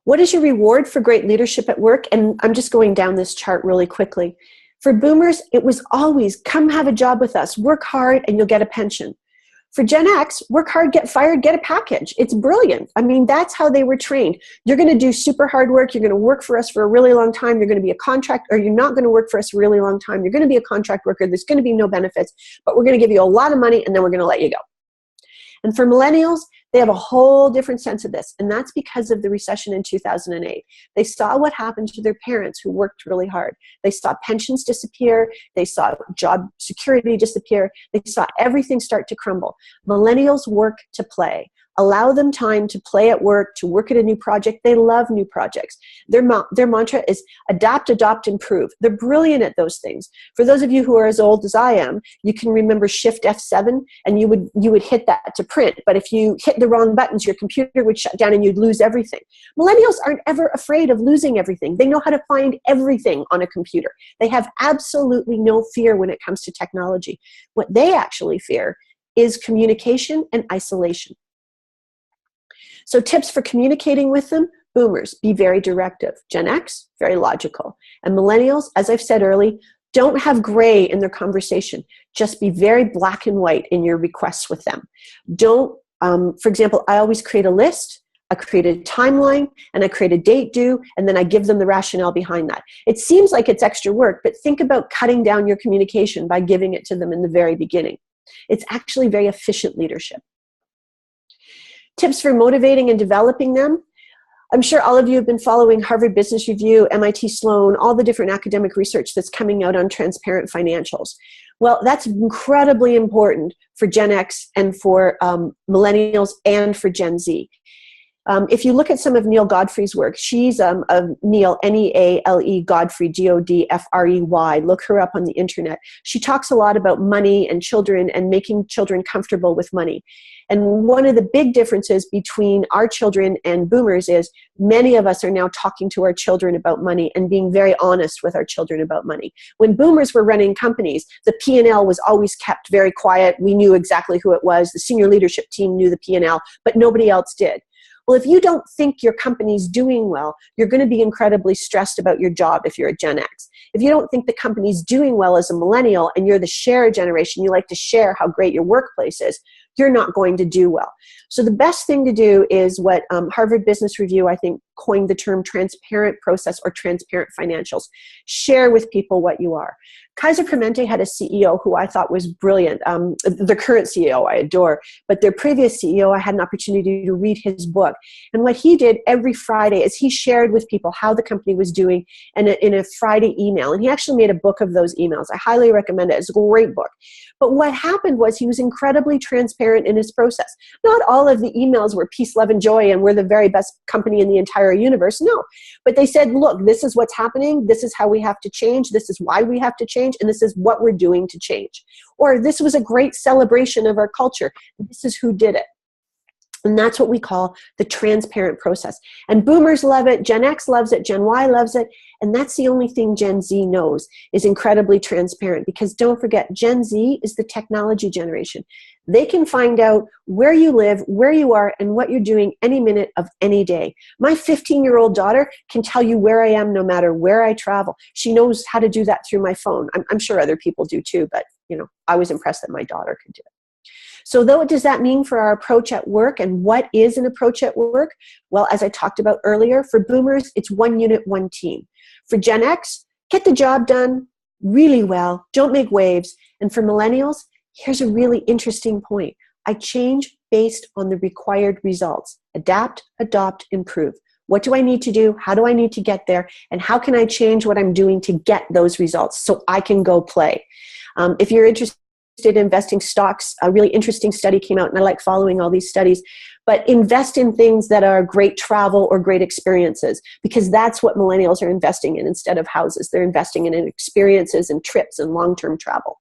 B: What is your reward for great leadership at work? And I'm just going down this chart really quickly. For boomers, it was always, come have a job with us, work hard, and you'll get a pension. For Gen X, work hard, get fired, get a package. It's brilliant. I mean, that's how they were trained. You're going to do super hard work. You're going to work for us for a really long time. You're going to be a contract, or you're not going to work for us a really long time. You're going to be a contract worker. There's going to be no benefits, but we're going to give you a lot of money, and then we're going to let you go. And for millennials, they have a whole different sense of this, and that's because of the recession in 2008. They saw what happened to their parents who worked really hard. They saw pensions disappear. They saw job security disappear. They saw everything start to crumble. Millennials work to play. Allow them time to play at work, to work at a new project. They love new projects. Their mantra is adapt, adopt, improve. They're brilliant at those things. For those of you who are as old as I am, you can remember Shift F7, and you would hit that to print. But if you hit the wrong buttons, your computer would shut down and you'd lose everything. Millennials aren't ever afraid of losing everything. They know how to find everything on a computer. They have absolutely no fear when it comes to technology. What they actually fear is communication and isolation. So tips for communicating with them: boomers, be very directive. Gen X, very logical. And millennials, as I've said early, don't have gray in their conversation. Just be very black and white in your requests with them. Don't, for example, I always create a list, I create a timeline, and I create a date due, and then I give them the rationale behind that. It seems like it's extra work, but think about cutting down your communication by giving it to them in the very beginning. It's actually very efficient leadership. Tips for motivating and developing them. I'm sure all of you have been following Harvard Business Review, MIT Sloan, all the different academic research that's coming out on transparent financials. Well, that's incredibly important for Gen X and for millennials and for Gen Z. If you look at some of Neil Godfrey's work, she's Neil, Neale Godfrey, Godfrey. Look her up on the internet. She talks a lot about money and children and making children comfortable with money. And one of the big differences between our children and boomers is many of us are now talking to our children about money and being very honest with our children about money. When boomers were running companies, the P&L was always kept very quiet. We knew exactly who it was. The senior leadership team knew the P&L, but nobody else did. Well, if you don't think your company's doing well, you're going to be incredibly stressed about your job if you're a Gen X. If you don't think the company's doing well as a millennial and you're the share generation, you like to share how great your workplace is, you're not going to do well. So the best thing to do is what Harvard Business Review, I think, coined the term transparent process or transparent financials. Share with people what you are. Kaiser Permanente had a CEO who I thought was brilliant. The current CEO I adore, but their previous CEO, I had an opportunity to read his book. And what he did every Friday is he shared with people how the company was doing in a Friday email. And he actually made a book of those emails. I highly recommend it. It's a great book. But what happened was he was incredibly transparent in his process. Not all of the emails were peace, love, and joy, and we're the very best company in the entire universe. No. But they said, look, this is what's happening. This is how we have to change. This is why we have to change. And this is what we're doing to change. Or this was a great celebration of our culture. This is who did it. And that's what we call the transparent process. And boomers love it, Gen X loves it, Gen Y loves it, and that's the only thing Gen Z knows is incredibly transparent, because don't forget, Gen Z is the technology generation. They can find out where you live, where you are, and what you're doing any minute of any day. My 15-year-old daughter can tell you where I am no matter where I travel. She knows how to do that through my phone. I'm sure other people do too, but I was impressed that my daughter could do it. So what does that mean for our approach at work, and what is an approach at work? Well, as I talked about earlier, for boomers, it's one unit, one team. For Gen X, get the job done really well, don't make waves. And for millennials, here's a really interesting point. I change based on the required results. Adapt, adopt, improve. What do I need to do? How do I need to get there? And how can I change what I'm doing to get those results so I can go play? If you're interested in investing stocks, a really interesting study came out, and I like following all these studies, but invest in things that are great travel or great experiences, because that's what millennials are investing in instead of houses. They're investing in experiences and trips and long-term travel.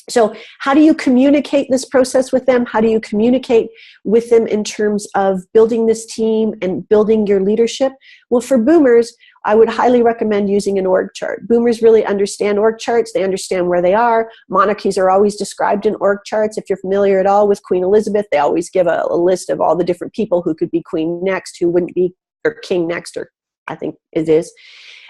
B: So how do you communicate this process with them? How do you communicate with them in terms of building this team and building your leadership? Well, for boomers, I would highly recommend using an org chart. Boomers really understand org charts. They understand where they are. Monarchies are always described in org charts. If you're familiar at all with Queen Elizabeth, they always give a list of all the different people who could be queen next, who wouldn't be, or king next, or I think it is.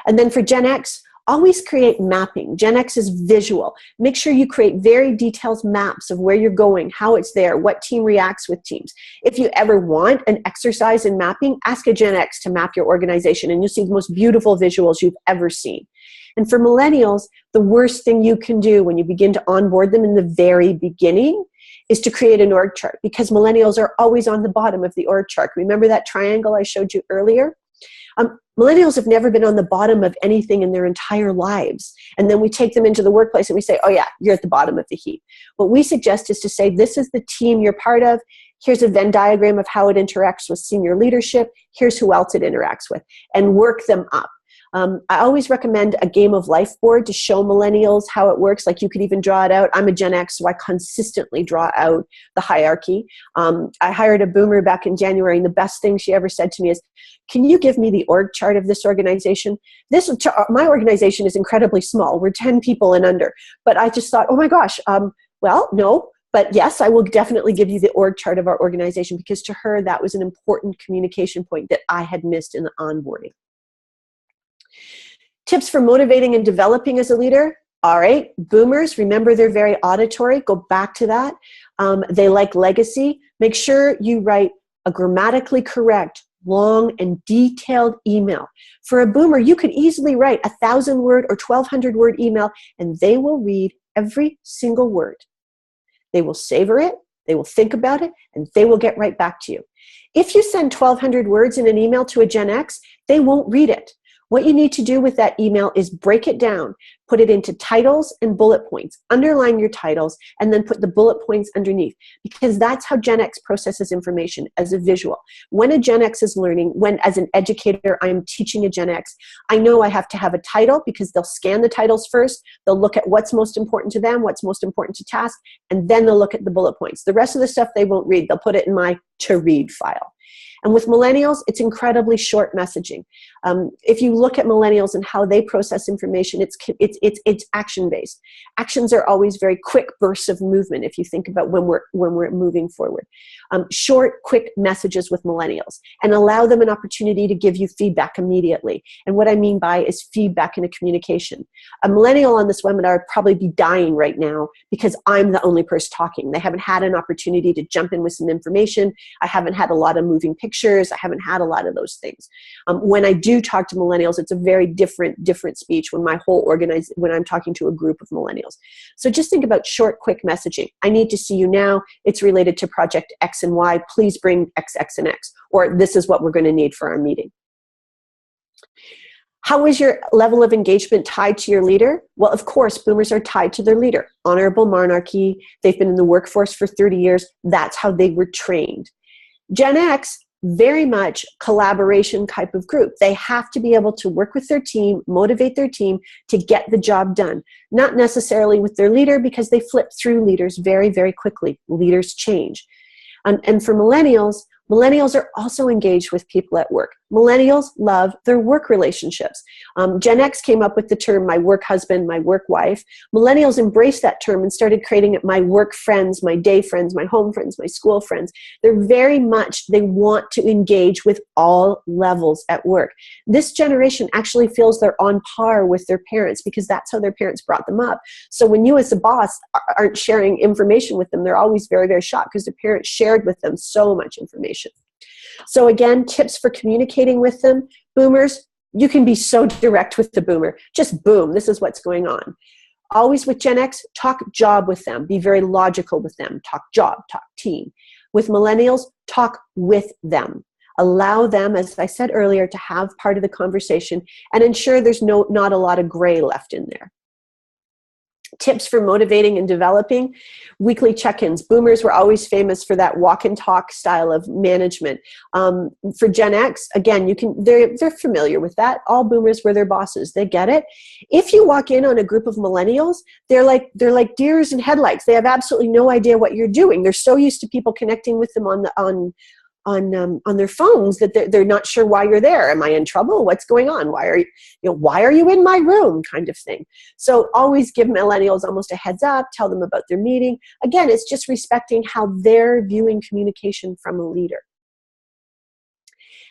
B: And then for Gen X, always create mapping. Gen X is visual. Make sure you create very detailed maps of where you're going, how it's there, what team reacts with teams. If you ever want an exercise in mapping, ask a Gen X to map your organization, and you'll see the most beautiful visuals you've ever seen. And for millennials, the worst thing you can do when you begin to onboard them in the very beginning is to create an org chart, because millennials are always on the bottom of the org chart. Remember that triangle I showed you earlier? Millennials have never been on the bottom of anything in their entire lives. And then we take them into the workplace and we say, oh yeah, you're at the bottom of the heap. What we suggest is to say, this is the team you're part of. Here's a Venn diagram of how it interacts with senior leadership. Here's who else it interacts with, and work them up. I always recommend a game of life board to show millennials how it works. Like, you could even draw it out. I'm a Gen X, so I consistently draw out the hierarchy. I hired a boomer back in January, and the best thing she ever said to me is, can you give me the org chart of this organization? My organization is incredibly small. We're 10 people and under. But I just thought, oh my gosh, well, no. But yes, I will definitely give you the org chart of our organization, because to her, that was an important communication point that I had missed in the onboarding. Tips for motivating and developing as a leader. All right, boomers, remember they're very auditory. Go back to that. They like legacy. Make sure you write a grammatically correct, long and detailed email. For a boomer, you could easily write 1,000-word or 1,200-word email, and they will read every single word. They will savor it, they will think about it, and they will get right back to you. If you send 1,200 words in an email to a Gen X, they won't read it. What you need to do with that email is break it down. Put it into titles and bullet points. Underline your titles and then put the bullet points underneath, because that's how Gen X processes information, as a visual. When a Gen X is learning, when as an educator I'm teaching a Gen X, I know I have to have a title, because they'll scan the titles first, they'll look at what's most important to them, what's most important to task, and then they'll look at the bullet points. The rest of the stuff they won't read. They'll put it in my to read file. And with millennials, it's incredibly short messaging. If you look at millennials and how they process information, it's action-based. Actions are always very quick bursts of movement, if you think about when we're moving forward. Short, quick messages with millennials, and allow them an opportunity to give you feedback immediately. And what I mean by is feedback in a communication. A millennial on this webinar would probably be dying right now because I'm the only person talking. They haven't had an opportunity to jump in with some information. I haven't had a lot of moving pictures. I haven't had a lot of those things. When I do talk to millennials, it's a very different speech when when I'm talking to a group of millennials. So just think about short, quick messaging. I need to see you now. It's related to project X and Y. Please bring X, X, and X. Or this is what we're going to need for our meeting. How is your level of engagement tied to your leader? Well, of course, boomers are tied to their leader. Honorable monarchy. They've been in the workforce for 30 years. That's how they were trained. Gen X, very much collaboration type of group. They have to be able to work with their team, motivate their team to get the job done. Not necessarily with their leader, because they flip through leaders very, very quickly. Leaders change. And for millennials are also engaged with people at work. Millennials love their work relationships. Gen X came up with the term my work husband, my work wife. Millennials embraced that term and started creating it my work friends, my day friends, my home friends, my school friends. They want to engage with all levels at work. This generation actually feels they're on par with their parents, because that's how their parents brought them up. So when you as a boss aren't sharing information with them, they're always very, very shocked, because their parents shared with them so much information. So again, tips for communicating with them. Boomers, you can be so direct with the boomer. Just boom, this is what's going on. Always with Gen X, talk job with them. Be very logical with them. Talk job, talk team. With millennials, talk with them. Allow them, as I said earlier, to have part of the conversation, and ensure there's not a lot of gray left in there. Tips for motivating and developing. Weekly check-ins. Boomers were always famous for that walk and talk style of management. For Gen X, again, they're familiar with that. All boomers were their bosses. They get it. If you walk in on a group of millennials, they're like deers in headlights. They have absolutely no idea what you're doing. They're so used to people connecting with them on their phones that they're not sure why you're there. Am I in trouble? What's going on? Why are you in my room? Kind of thing. So always give millennials almost a heads up, tell them about their meeting. Again, it's just respecting how they're viewing communication from a leader.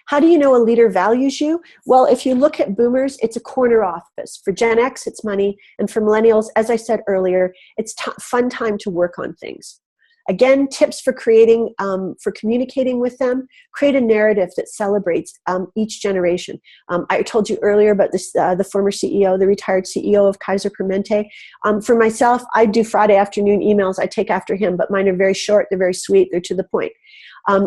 B: How do you know a leader values you? Well, if you look at boomers, it's a corner office. For Gen X, it's money. And for millennials, as I said earlier, it's fun time to work on things. Again, tips for communicating with them. Create a narrative that celebrates each generation. I told you earlier about this, the former CEO, the retired CEO of Kaiser Permanente. For myself, I do Friday afternoon emails. I take after him, but mine are very short. They're very sweet. They're to the point.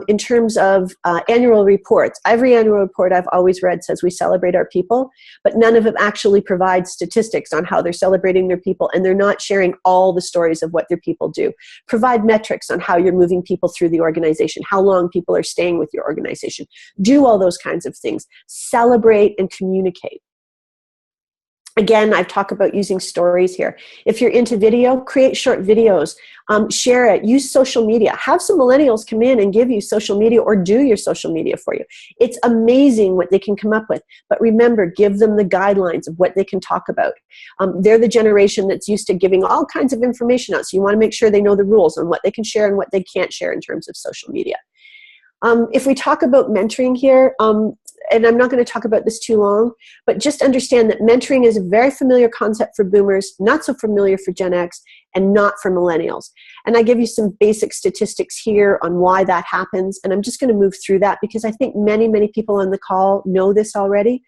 B: In terms of annual reports, every annual report I've always read says we celebrate our people, but none of them actually provide statistics on how they're celebrating their people, and they're not sharing all the stories of what their people do. Provide metrics on how you're moving people through the organization, how long people are staying with your organization. Do all those kinds of things. Celebrate and communicate. Again, I've talked about using stories here. If you're into video, create short videos. Share it. Use social media. Have some millennials come in and give you social media or do your social media for you. It's amazing what they can come up with. But remember, give them the guidelines of what they can talk about. They're the generation that's used to giving all kinds of information out. So you want to make sure they know the rules on what they can share and what they can't share in terms of social media. If we talk about mentoring here, and I'm not going to talk about this too long, but just understand that mentoring is a very familiar concept for boomers, not so familiar for Gen X, and not for millennials. And I give you some basic statistics here on why that happens, and I'm just going to move through that because I think many, many people on the call know this already,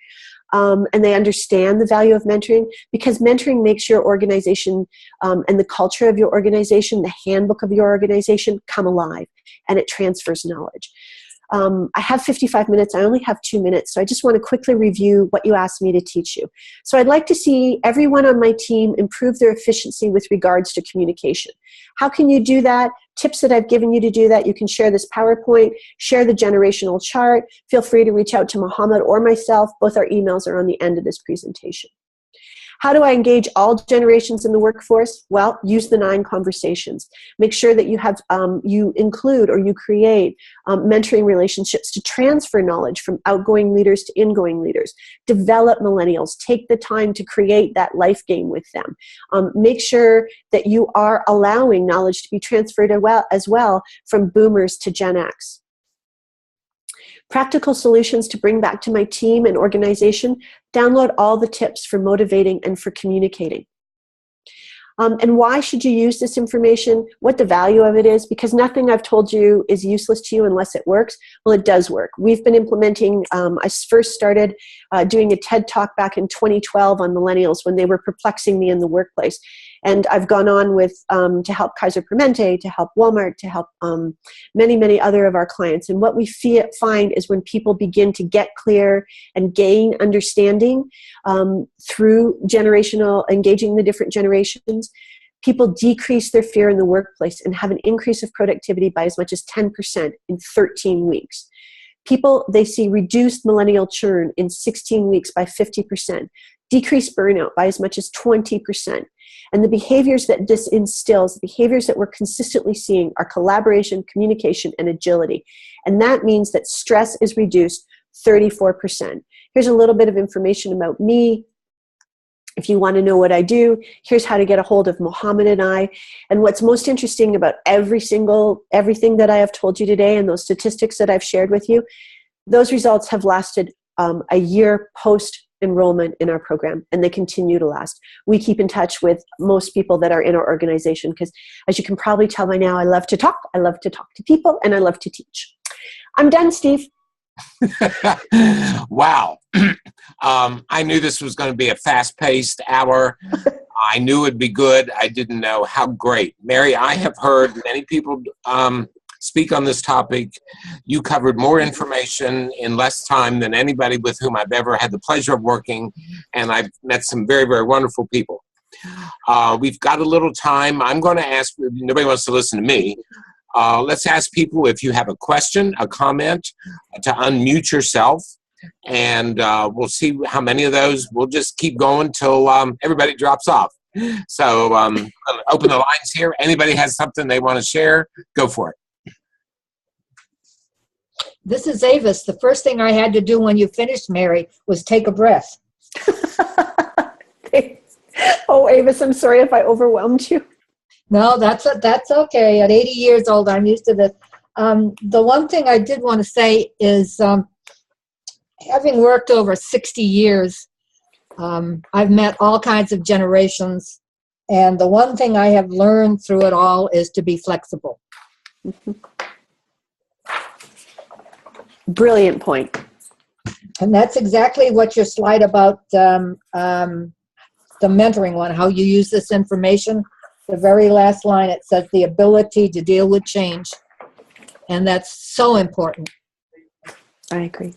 B: and they understand the value of mentoring, because mentoring makes your organization and the culture of your organization, the handbook of your organization, come alive, and it transfers knowledge. I have 55 minutes. I only have 2 minutes, so I just want to quickly review what you asked me to teach you. So I'd like to see everyone on my team improve their efficiency with regards to communication. How can you do that? Tips that I've given you to do that. You can share this PowerPoint, share the generational chart. Feel free to reach out to Mohammed or myself. Both our emails are on the end of this presentation. How do I engage all generations in the workforce? Well, use the 9 conversations. Make sure that you have, you include or you create mentoring relationships to transfer knowledge from outgoing leaders to ingoing leaders. Develop millennials. Take the time to create that life game with them. Make sure that you are allowing knowledge to be transferred as well from boomers to Gen X. Practical solutions to bring back to my team and organization. Download all the tips for motivating and for communicating. And why should you use this information? What the value of it is? Because nothing I've told you is useless to you unless it works. Well, it does work. We've been implementing, I first started doing a TED Talk back in 2012 on millennials when they were perplexing me in the workplace. And I've gone on with to help Kaiser Permanente, to help Walmart, to help many, many other of our clients. And what we find is when people begin to get clear and gain understanding through engaging the different generations, people decrease their fear in the workplace and have an increase of productivity by as much as 10% in 13 weeks. People, they see reduced millennial churn in 16 weeks by 50%, decreased burnout by as much as 20%. And the behaviors that this instills, the behaviors that we're consistently seeing are collaboration, communication, and agility. And that means that stress is reduced 34%. Here's a little bit of information about me. If you want to know what I do, here's how to get a hold of Mohammed and I. And what's most interesting about everything that I have told you today and those statistics that I've shared with you, those results have lasted a year post-enrollment in our program, and they continue to last. We keep in touch with most people that are in our organization because, as you can probably tell by now, I love to talk to people, and I love to teach. I'm done, Steve.
A: Wow. I knew this was going to be a fast-paced hour. I knew it'd be good. I didn't know how great. Mary, I have heard many people speak on this topic. You covered more information in less time than anybody with whom I've ever had the pleasure of working, and I've met some very, very wonderful people. We've got a little time. I'm going to ask, nobody wants to listen to me. Let's ask people if you have a question, a comment, to unmute yourself, and we'll see how many of those. We'll just keep going till everybody drops off. So open the lines here. Anybody has something they want to share, go for it.
C: This is Avis. The first thing I had to do when you finished, Mary, was take a breath.
B: Oh, Avis, I'm sorry if I overwhelmed you.
C: No, that's okay. At 80 years old, I'm used to this. The one thing I did want to say is, having worked over 60 years, I've met all kinds of generations, and the one thing I have learned through it all is to be flexible.
B: Brilliant point.
C: And that's exactly what your slide about the mentoring one, how you use this information. The very last line, it says the ability to deal with change. And that's so important.
B: I agree.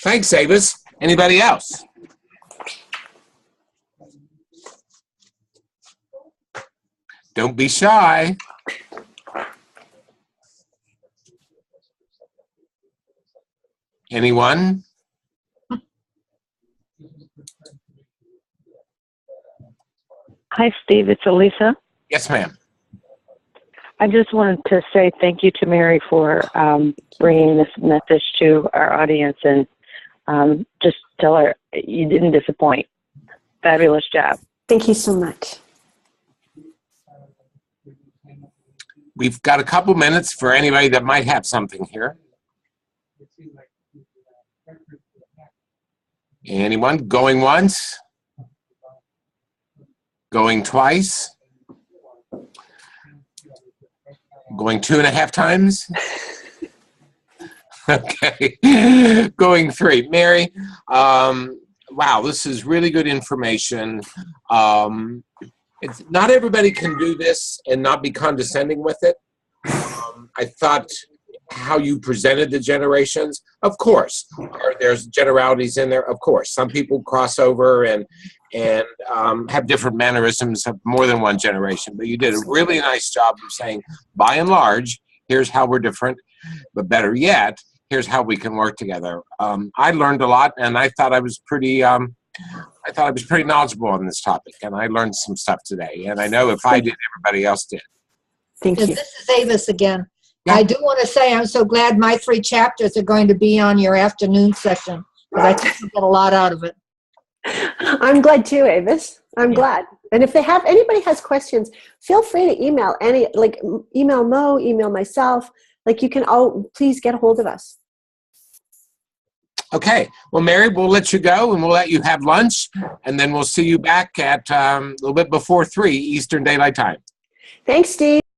A: Thanks, Avis. Anybody else? Don't be shy. Anyone?
D: Hi, Steve. It's Elisa.
A: Yes, ma'am.
D: I just wanted to say thank you to Mary for bringing this message to our audience, and just tell her you didn't disappoint. Fabulous job.
B: Thank you so much.
A: We've got a couple minutes for anybody that might have something here. Anyone? Going once? Going twice? Going 2.5 times? Okay. Going 3. Mary, wow, this is really good information. Not everybody can do this and not be condescending with it. I thought how you presented the generations. Of course, there's generalities in there. Of course, some people cross over and have different mannerisms of more than one generation. But you did a really nice job of saying, by and large, here's how we're different. But better yet, here's how we can work together. I learned a lot, and I thought I was pretty. I thought I was pretty knowledgeable on this topic, and I learned some stuff today. And I know if I did, everybody else did.
B: Thank you.
C: This is Avis again.
A: Yeah.
C: I do want to say I'm so glad my 3 chapters are going to be on your afternoon session, because I think you'll get a lot out of it.
B: I'm glad too, Avis. I'm glad. And if anybody has questions, feel free to email email Mo, email myself. You can please get a hold of us.
A: Okay. Well, Mary, we'll let you go, and we'll let you have lunch, and then we'll see you back at a little bit before 3 Eastern Daylight Time.
B: Thanks, Steve.